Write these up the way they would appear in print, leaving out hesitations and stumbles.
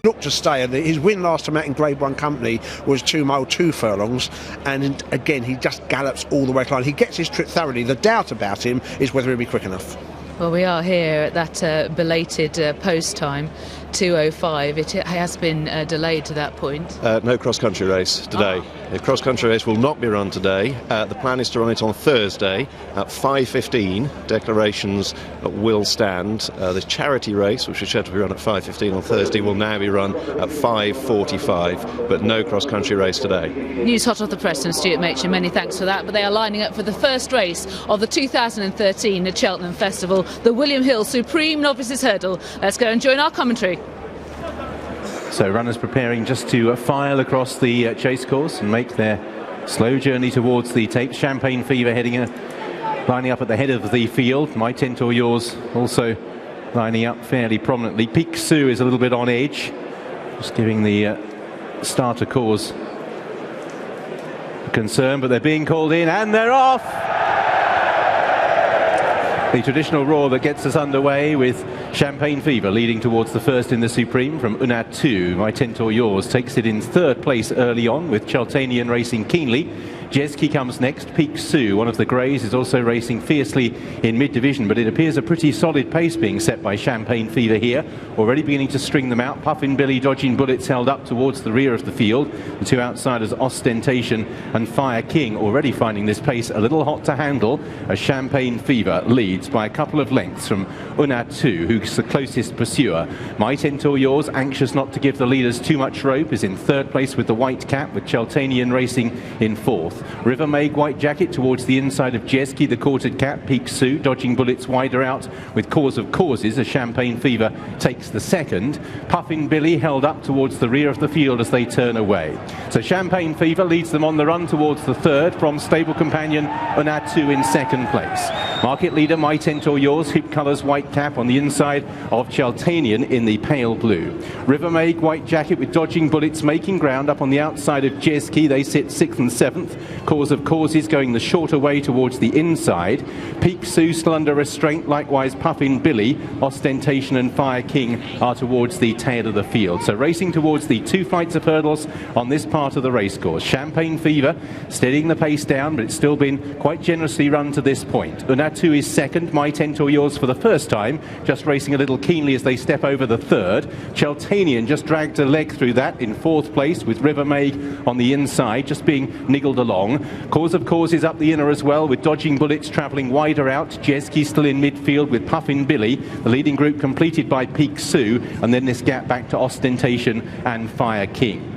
looked to stay, and his win last time out in Grade 1 company was 2 mile 2 furlongs, and again he just gallops all the way to line. He gets his trip thoroughly. The doubt about him is whether he'll be quick enough. Well, we are here at that belated post time, 2:05. It has been delayed to that point. No cross-country race today. The cross-country race will not be run today. The plan is to run it on Thursday at 5:15. Declarations will stand. The charity race, which was scheduled to be run at 5:15 on Thursday, will now be run at 5:45, but no cross-country race today. News hot off the press from Stuart Machin. Many thanks for that. But they are lining up for the first race of the 2013 Cheltenham Festival, the William Hill Supreme Novices Hurdle. Let's go and join our commentary. So runners preparing just to file across the chase course and make their slow journey towards the tape. Champagne Fever lining up at the head of the field. My Tent or Yours also lining up fairly prominently. Peak Sue is a little bit on edge, just giving the starter cause concern, but they're being called in and they're off. The traditional roar that gets us underway with Champagne Fever leading towards the first in the Supreme from Unat 2. My Tent or Yours takes it in third place early on with Cheltenham racing keenly. Jeski comes next. Peak Sue, one of the greys, is also racing fiercely in mid-division, but it appears a pretty solid pace being set by Champagne Fever here. Already beginning to string them out. Puffin Billy dodging bullets held up towards the rear of the field. The two outsiders, Ostentation and Fire King, already finding this pace a little hot to handle as Champagne Fever leads by a couple of lengths from Unat 2, who's the closest pursuer. My Tent or Yours, anxious not to give the leaders too much rope, is in third place with the white cap, with Cheltenham racing in fourth. River Meg White Jacket towards the inside of Jeski, the quartered cap. Peak Sue dodging bullets wider out with Cause of Causes as Champagne Fever takes the second. Puffin Billy held up towards the rear of the field as they turn away. So Champagne Fever leads them on the run towards the third from stable companion Unat 2 in second place. Market leader My Tent or Yours, hip colours white cap on the inside of Cheltenham in the pale blue. River Meg White Jacket with dodging bullets making ground up on the outside of Jeski. They sit 6th and 7th. Cause of Causes going the shorter way towards the inside. Peak Sue still under restraint, likewise Puffin Billy. Ostentation and Fire King are towards the tail of the field. So racing towards the two flights of hurdles on this part of the racecourse. Champagne Fever steadying the pace down, but it's still been quite generously run to this point. Unat 2 is second. My Tent or Yours for the first time, just racing a little keenly as they step over the third. Cheltenham just dragged a leg through that in fourth place with River Meg on the inside, just being niggled along. Cause of Causes up the inner as well, with dodging bullets travelling wider out. Jeski still in midfield with Puffin Billy. The leading group completed by Peak Sue, and then this gap back to Ostentation and Fire King.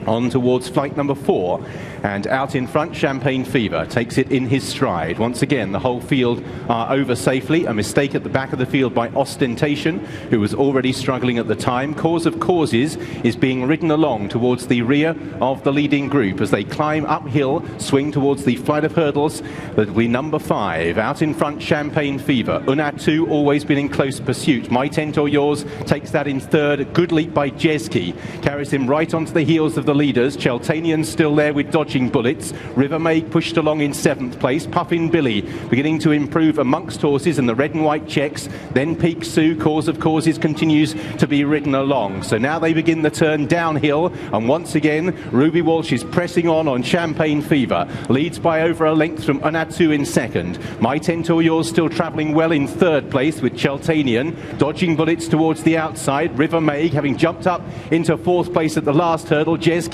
On towards flight number 4, and out in front Champagne Fever takes it in his stride. Once again the whole field are over safely. A mistake at the back of the field by Ostentation, who was already struggling at the time. Cause of Causes is being ridden along towards the rear of the leading group as they climb uphill, swing towards the flight of hurdles. That'll be number 5. Out in front Champagne Fever. Unat 2 always been in close pursuit. My Tent or Yours takes that in third. A good leap by Jeski carries him right onto the heels of the leaders. Cheltenham still there with dodging bullets. River Meg pushed along in 7th place. Puffin Billy beginning to improve amongst horses in the red and white checks. Then Peak Sue, Cause of Causes, continues to be ridden along. So now they begin the turn downhill, and once again Ruby Walsh is pressing on Champagne Fever. Leads by over a length from Unat 2 in second. My Tent or Yours still travelling well in third place with Cheltenham dodging bullets towards the outside. River Meg having jumped up into 4th place at the last hurdle. Jeski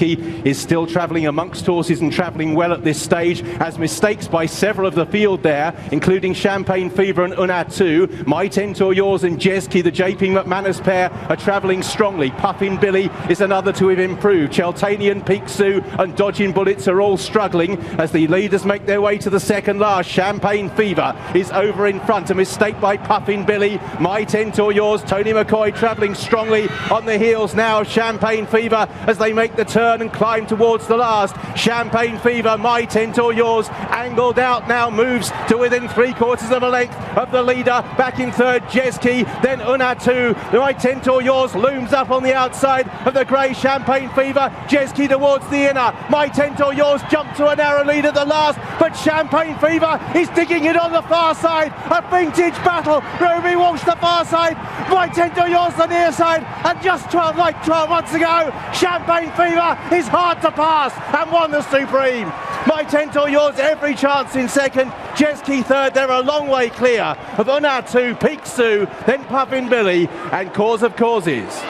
is still travelling amongst horses and travelling well at this stage, as mistakes by several of the field there, including Champagne Fever and Unat 2. My Tent or Yours and Jeski, the JP McManus pair, are travelling strongly. Puffin Billy is another to have improved. Cheltenham, Peak Sue and Dodging Bullets are all struggling as the leaders make their way to the second last. Champagne Fever is over in front. A mistake by Puffin Billy. My Tent or Yours, Tony McCoy travelling strongly on the heels now of Champagne Fever as they make the turn and climb towards the last. Champagne Fever, My Tent or Yours, angled out now, moves to within 3/4 of a length of the leader. Back in third, Jeski, then Unatu. The My Tent or Yours looms up on the outside of the grey Champagne Fever. Jeski towards the inner. My Tent or Yours jumped to a narrow lead at the last, but Champagne Fever is digging it on the far side. A vintage battle. Ruby Walsh the far side, My Tent or Yours the near side, and just 12 months ago, Champagne Fever is hard to pass and won the Supreme. My Tent or Yours every chance in second, Jeski third. They're a long way clear of Unatu, Peak Sue, then Puffin Billy and Cause of Causes.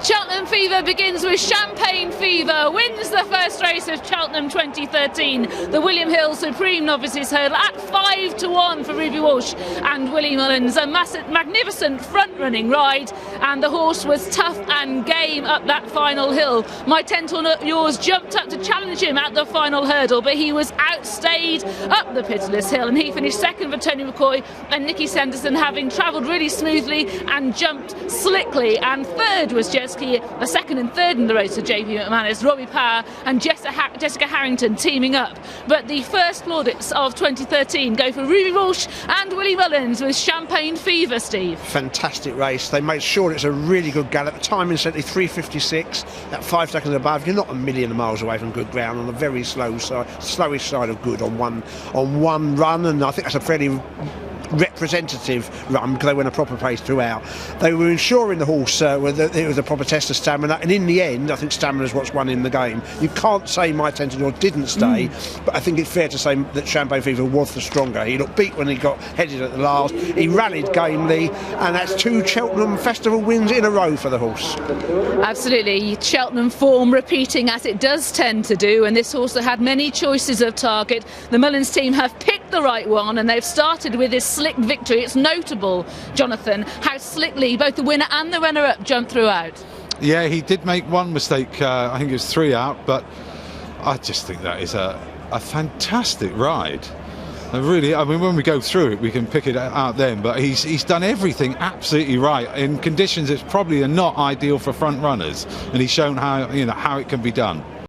Cheltenham Fever begins with Champagne Fever, wins the first race of Cheltenham 2013, the William Hill Supreme Novices Hurdle at 5-1 for Ruby Walsh and Willie Mullins. A magnificent front-running ride, and the horse was tough and game up that final hill. My Tent or Yours jumped up to challenge him at the final hurdle, but he was outstayed up the pitiless hill, and he finished second for Tony McCoy and Nicky Sanderson, having travelled really smoothly and jumped slickly. And third was Jessica, the second and third in the race of JP McManus, Robbie Power and Jessica Harrington teaming up. But the first plaudits of 2013 go for Ruby Walsh and Willie Mullins with Champagne Fever, Steve. Fantastic race. They made sure it's a really good gallop. Timing certainly 3:56, at 5 seconds above. You're not a million miles away from good ground on a very slowish side of good on one run, and I think that's a fairly representative run because they went a proper pace throughout. They were ensuring the horse it was a proper test of stamina, and in the end I think stamina is what's won in the game. You can't say My Tent or Yours didn't stay, but I think it's fair to say that Champagne Fever was the stronger. He looked beat when he got headed at the last. He rallied gamely, and that's 2 Cheltenham Festival wins in a row for the horse. Absolutely, Cheltenham form repeating as it does tend to do, and this horse that had many choices of target. The Mullins team have picked the right one, and they've started with this slick victory. It's notable, Jonathan, how slickly both the winner and the runner-up jumped throughout. Yeah, he did make one mistake, I think it was 3 out, but I just think that is a fantastic ride. Really, I mean, when we go through it, we can pick it out then, but he's done everything absolutely right in conditions that's probably not ideal for front runners, and he's shown how it can be done.